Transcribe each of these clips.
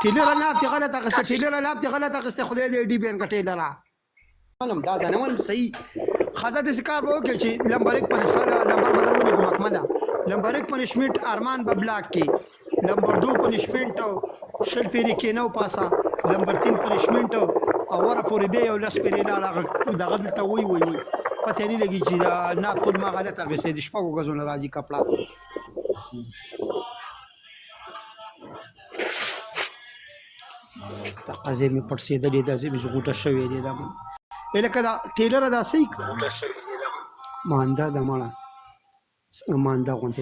ټیلر لاب ته غلط اخسته ټیلر لاب ته غلط اخسته خدای دې ډی بین کټیلر علم دا ځنه ول صحیح خزه د سکار وو کې چې نمبر 1 پر خاله نمبر بدرونه کوم اکمله نمبر 1 پنشمنت ارمان په بلاک کې نمبر 2 پنشمنت شل پیری کې نو پاسا نمبر 3 پنشمنت او ور پورې به یو لاس پیری نه دغه دلته وی پته نه لګی چې دا نه ټول ما غلطه غسې د شپږو غزونه راځي کپڑا تقزې می پړسېدلې دا زې زغوټه شوې دي دا الکه دا ټیلر دا صحیح ماندا د ماړه څنګه ماندا غونته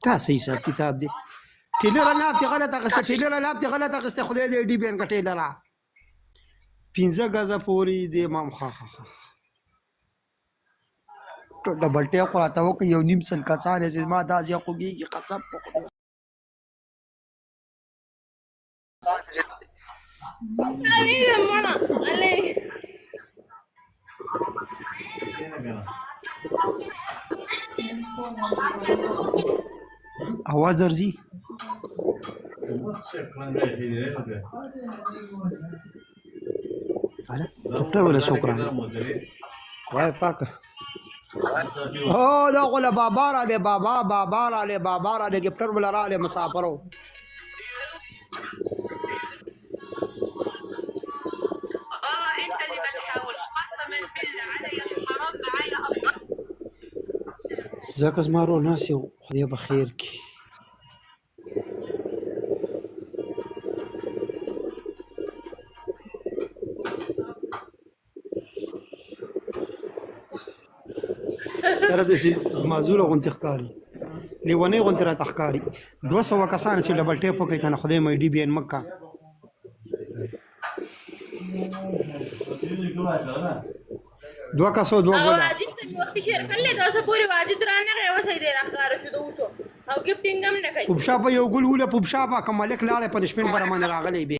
دا صحیح حساب کتاب دی ټیلر نه ته غلطه غسه ټیلر نه ته غلطه غسه خدای دې ډی بین کټیلر 15 غزه پوری دی امام خا ډبل ټیپ قراته وک یو نیم سن کسانه چې ما دا ځکه کوږي قسم आवाज درځي अरे ډاکټر ولا شکرانه وای پاک او دا غلا بابا را دے بابا را دے ګپټر ولا را دے مسافرو انت اللي ما تحاولش قسما بالله علي الحرام معايا اصلا زکه زمارو ناس یو خدای به خیر کی تر دې معذور غونټ ښکاری لیونی غونټ را تخکاری 200 کسان چې ډبل ټیپ کوي کنه خدای مې ډی بی ان مکه 2 کسو 2 ګولا واجب ته وخت چې کله دا اوسه پوری واجب درانه غو سي دې راخاره شو دوسو او ګفټینګ هم نه کوي پوبشا په یو ګول وله پوبشا په کمالک لاړې پنشمنت برمن راغلی به